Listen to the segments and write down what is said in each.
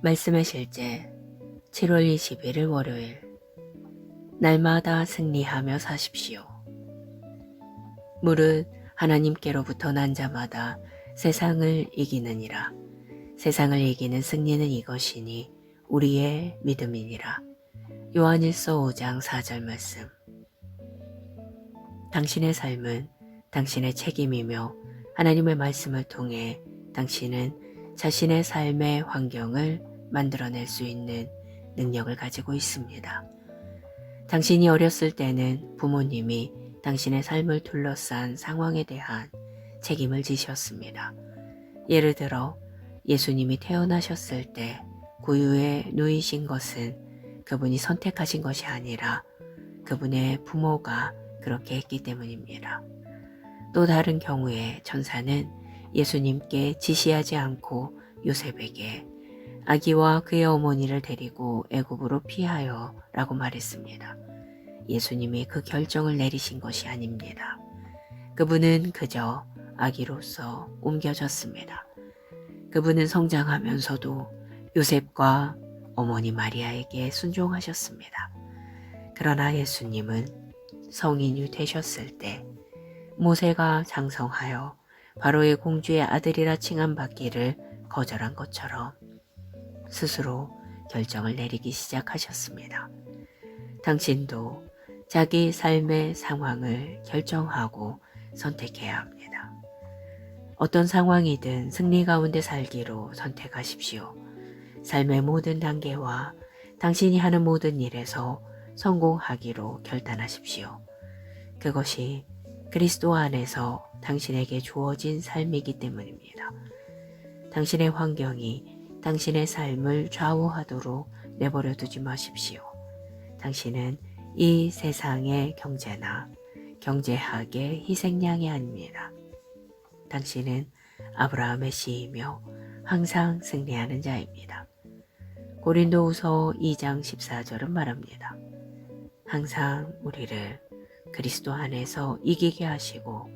말씀의 실제 7월 21일 월요일. 날마다 승리하며 사십시오. 무릇 하나님께로부터 난 자마다 세상을 이기느니라. 세상을 이기는 승리는 이것이니 우리의 믿음이니라. 요한일서 5장 4절 말씀. 당신의 삶은 당신의 책임이며 하나님의 말씀을 통해 당신은 자신의 삶의 환경을 만들어낼 수 있는 능력을 가지고 있습니다. 당신이 어렸을 때는 부모님이 당신의 삶을 둘러싼 상황에 대한 책임을 지셨습니다. 예를 들어 예수님이 태어나셨을 때 구유에 누이신 것은 그분이 선택하신 것이 아니라 그분의 부모가 그렇게 했기 때문입니다. 또 다른 경우에 천사는 예수님께 지시하지 않고 요셉에게 아기와 그의 어머니를 데리고 애굽으로 피하여 라고 말했습니다. 예수님이 그 결정을 내리신 것이 아닙니다. 그분은 그저 아기로서 옮겨졌습니다. 그분은 성장하면서도 요셉과 어머니 마리아에게 순종하셨습니다. 그러나 예수님은 성인이 되셨을 때 모세가 장성하여 바로의 공주의 아들이라 칭함받기를 거절한 것처럼 스스로 결정을 내리기 시작하셨습니다. 당신도 자기 삶의 상황을 결정하고 선택해야 합니다. 어떤 상황이든 승리 가운데 살기로 선택하십시오. 삶의 모든 단계와 당신이 하는 모든 일에서 성공하기로 결단하십시오. 그것이 그리스도 안에서 당신에게 주어진 삶이기 때문입니다. 당신의 환경이 당신의 삶을 좌우하도록 내버려 두지 마십시오. 당신은 이 세상의 경제나 경제학의 희생양이 아닙니다. 당신은 아브라함의 씨이며 항상 승리하는 자입니다. 고린도후서 2장 14절은 말합니다. 항상 우리를 그리스도 안에서 이기게 하시고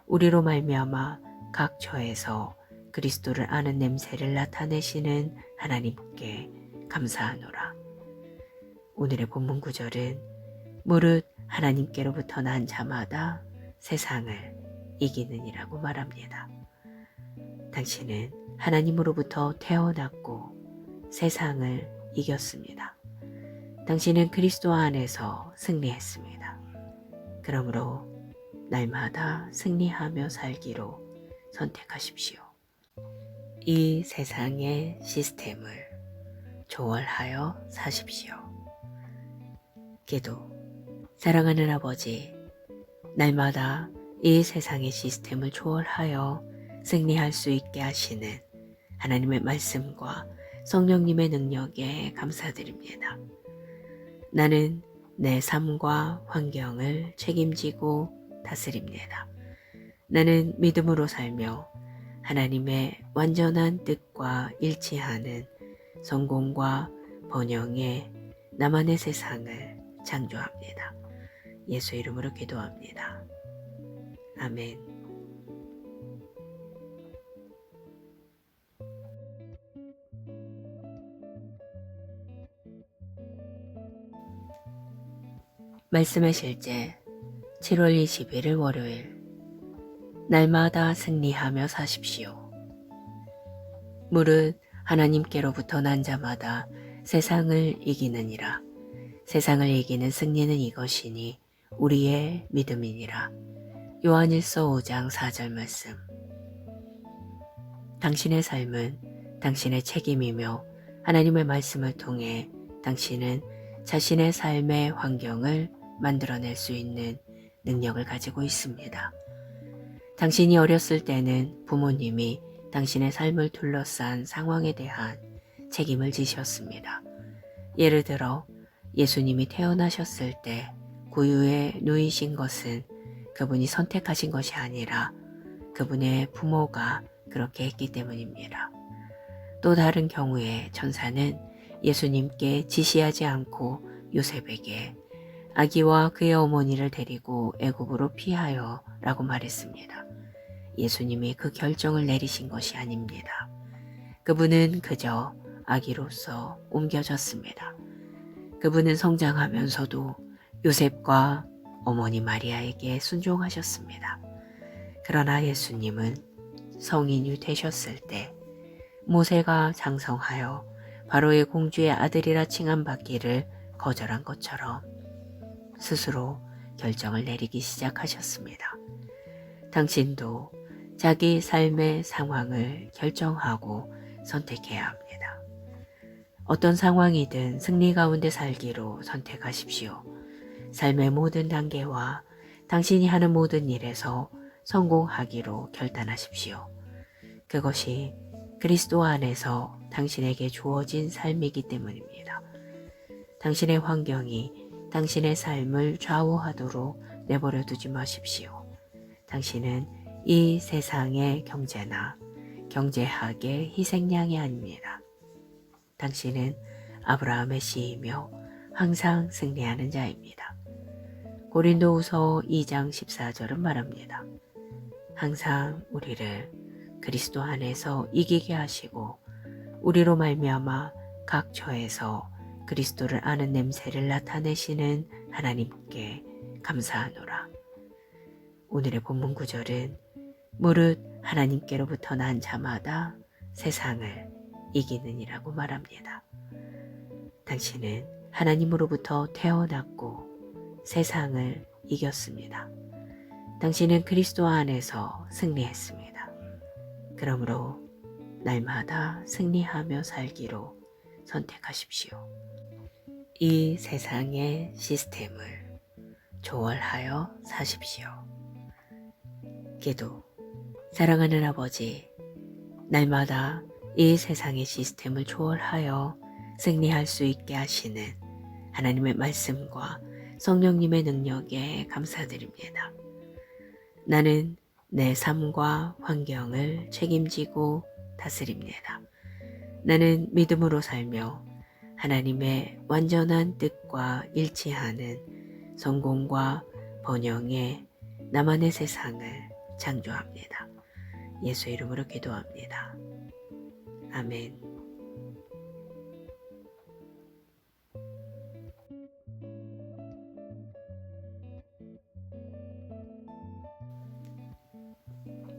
우리로 말미암아 각 처에서 그리스도를 아는 냄새를 나타내시는 하나님께 감사하노라. 오늘의 본문 구절은 무릇 하나님께로부터 난 자마다 세상을 이기느니라고 말합니다. 당신은 하나님으로부터 태어났고 세상을 이겼습니다. 당신은 그리스도 안에서 승리했습니다. 그러므로 날마다 승리하며 살기로 선택하십시오. 이 세상의 시스템을 조월하여 사십시오. 기도. 사랑하는 아버지, 날마다 이 세상의 시스템을 초월하여 승리할 수 있게 하시는 하나님의 말씀과 성령님의 능력에 감사드립니다. 나는 내 삶과 환경을 책임지고 다스립니다. 나는 믿음으로 살며 하나님의 완전한 뜻과 일치하는 성공과 번영의 나만의 세상을 창조합니다. 예수 이름으로 기도합니다. 아멘. 말씀의 실제 7월 21일 월요일. 날마다 승리하며 사십시오. 무릇 하나님께로부터 난 자마다 세상을 이기느니라. 세상을 이기는 승리는 이것이니 우리의 믿음이니라. 요한일서 5장 4절 말씀. 당신의 삶은 당신의 책임이며 하나님의 말씀을 통해 당신은 자신의 삶의 환경을 만들어낼 수 있는 능력을 가지고 있습니다. 당신이 어렸을 때는 부모님이 당신의 삶을 둘러싼 상황에 대한 책임을 지셨습니다. 예를 들어 예수님이 태어나셨을 때 구유에 누이신 것은 그분이 선택하신 것이 아니라 그분의 부모가 그렇게 했기 때문입니다. 또 다른 경우에 천사는 예수님께 지시하지 않고 요셉에게 아기와 그의 어머니를 데리고 애굽으로 피하여 라고 말했습니다. 예수님이 그 결정을 내리신 것이 아닙니다. 그분은 그저 아기로서 옮겨졌습니다. 그분은 성장하면서도 요셉과 어머니 마리아에게 순종하셨습니다. 그러나 예수님은 성인이 되셨을 때 모세가 장성하여 바로의 공주의 아들이라 칭함받기를 거절한 것처럼 스스로 결정을 내리기 시작하셨습니다. 당신도 자기 삶의 상황을 결정하고 선택해야 합니다. 어떤 상황이든 승리 가운데 살기로 선택하십시오. 삶의 모든 단계와 당신이 하는 모든 일에서 성공하기로 결단하십시오. 그것이 그리스도 안에서 당신에게 주어진 삶이기 때문입니다. 당신의 환경이 당신의 삶을 좌우하도록 내버려 두지 마십시오. 당신은 이 세상의 경제나 경제학의 희생양이 아닙니다. 당신은 아브라함의 씨이며 항상 승리하는 자입니다. 고린도후서 2장 14절은 말합니다. 항상 우리를 그리스도 안에서 이기게 하시고 우리로 말미암아 각 처에서 그리스도를 아는 냄새를 나타내시는 하나님께 감사하노라. 오늘의 본문 구절은 무릇 하나님께로부터 난 자마다 세상을 이기느니라고 말합니다. 당신은 하나님으로부터 태어났고 세상을 이겼습니다. 당신은 그리스도 안에서 승리했습니다. 그러므로 날마다 승리하며 살기로 선택하십시오. 이 세상의 시스템을 조월하여 사십시오. 기도. 사랑하는 아버지, 날마다 이 세상의 시스템을 초월하여 승리할 수 있게 하시는 하나님의 말씀과 성령님의 능력에 감사드립니다. 나는 내 삶과 환경을 책임지고 다스립니다. 나는 믿음으로 살며 하나님의 완전한 뜻과 일치하는 성공과 번영의 나만의 세상을 창조합니다. 예수 이름으로 기도합니다. 아멘.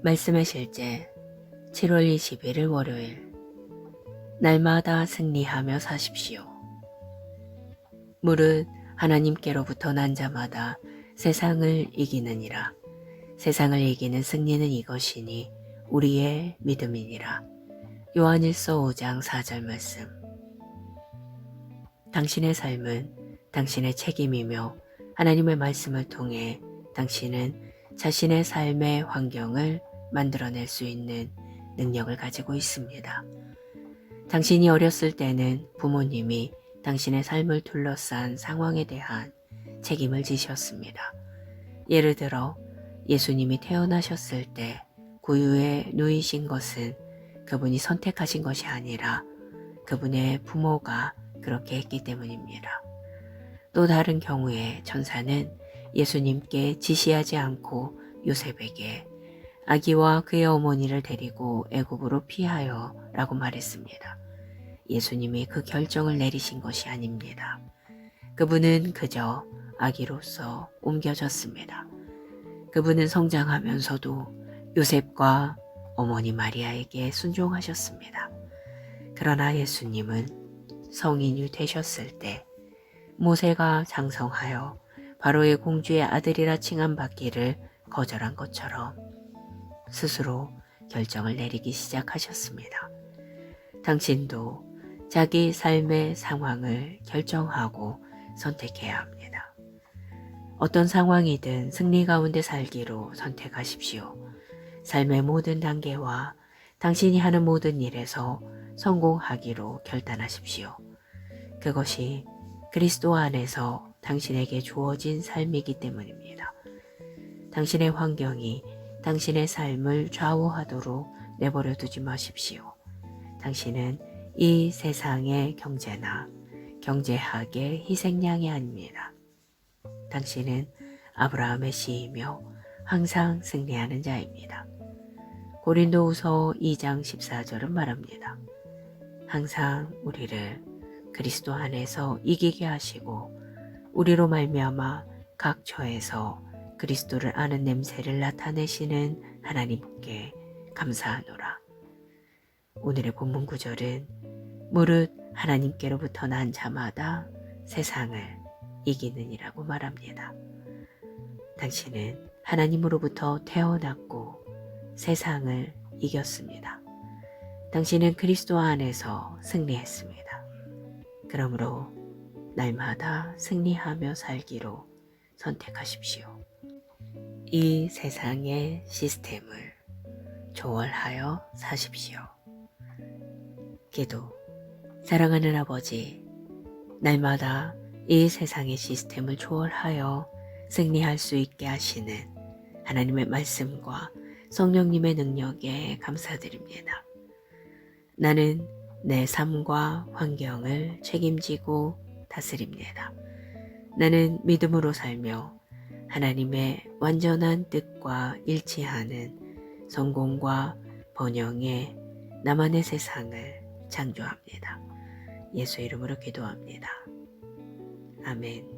말씀의 실제 7월 21일 월요일. 날마다 승리하며 사십시오. 무릇 하나님께로부터 난 자마다 세상을 이기느니라. 세상을 이기는 승리는 이것이니 우리의 믿음이니라. 요한일서 5장 4절 말씀. 당신의 삶은 당신의 책임이며 하나님의 말씀을 통해 당신은 자신의 삶의 환경을 만들어낼 수 있는 능력을 가지고 있습니다. 당신이 어렸을 때는 부모님이 당신의 삶을 둘러싼 상황에 대한 책임을 지셨습니다. 예를 들어 예수님이 태어나셨을 때 구유에 누이신 것은 그분이 선택하신 것이 아니라 그분의 부모가 그렇게 했기 때문입니다. 또 다른 경우에 천사는 예수님께 지시하지 않고 요셉에게 아기와 그의 어머니를 데리고 애굽으로 피하여 라고 말했습니다. 예수님이 그 결정을 내리신 것이 아닙니다. 그분은 그저 아기로서 옮겨졌습니다. 그분은 성장하면서도 요셉과 어머니 마리아에게 순종하셨습니다. 그러나 예수님은 성인이 되셨을 때 모세가 장성하여 바로의 공주의 아들이라 칭함받기를 거절한 것처럼 스스로 결정을 내리기 시작하셨습니다. 당신도 자기 삶의 상황을 결정하고 선택해야 합니다. 어떤 상황이든 승리 가운데 살기로 선택하십시오. 삶의 모든 단계와 당신이 하는 모든 일에서 성공하기로 결단하십시오. 그것이 그리스도 안에서 당신에게 주어진 삶이기 때문입니다. 당신의 환경이 당신의 삶을 좌우하도록 내버려 두지 마십시오. 당신은 이 세상의 경제나 경제학의 희생양이 아닙니다. 당신은 아브라함의 씨이며 항상 승리하는 자입니다. 고린도후서 2장 14절은 말합니다. 항상 우리를 그리스도 안에서 이기게 하시고 우리로 말미암아 각 처에서 그리스도를 아는 냄새를 나타내시는 하나님께 감사하노라. 오늘의 본문 구절은 무릇 하나님께로부터 난 자마다 세상을 이기느니라고 말합니다. 당신은 하나님으로부터 태어났고 세상을 이겼습니다. 당신은 그리스도 안에서 승리했습니다. 그러므로 날마다 승리하며 살기로 선택하십시오. 이 세상의 시스템을 조월하여 사십시오. 기도. 사랑하는 아버지, 날마다 이 세상의 시스템을 초월하여 승리할 수 있게 하시는 하나님의 말씀과 성령님의 능력에 감사드립니다. 나는 내 삶과 환경을 책임지고 다스립니다. 나는 믿음으로 살며 하나님의 완전한 뜻과 일치하는 성공과 번영의 나만의 세상을 창조합니다. 예수 이름으로 기도합니다. 아멘.